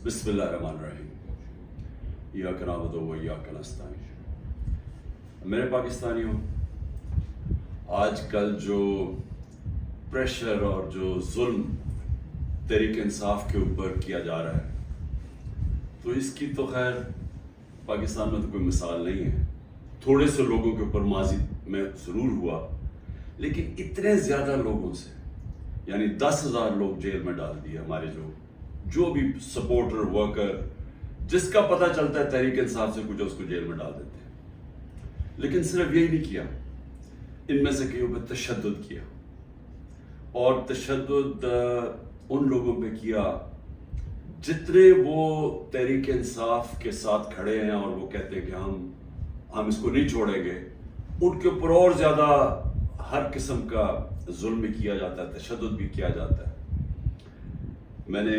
بسم اللہ الرحمن الرحیم ایاک نعبد و ایاک نستعین۔ میرے پاکستانیوں، آج کل جو پریشر اور جو ظلم تحریک انصاف کے اوپر کیا جا رہا ہے، تو اس کی تو خیر پاکستان میں تو کوئی مثال نہیں ہے۔ تھوڑے سے لوگوں کے اوپر ماضی میں ضرور ہوا، لیکن اتنے زیادہ لوگوں سے، یعنی 10,000 لوگ جیل میں ڈال دیے ہمارے جو بھی سپورٹر ورکر جس کا پتہ چلتا ہے تحریک انصاف سے کچھ، اس کو جیل میں ڈال دیتے ہیں۔ لیکن صرف یہی نہیں کیا، ان میں سے کئیوں پہ تشدد کیا، اور تشدد ان لوگوں پہ کیا جتنے وہ تحریک انصاف کے ساتھ کھڑے ہیں اور وہ کہتے ہیں کہ ہم اس کو نہیں چھوڑیں گے، ان کے اوپر اور زیادہ ہر قسم کا ظلم بھی کیا جاتا ہے، تشدد بھی کیا جاتا ہے۔ میں نے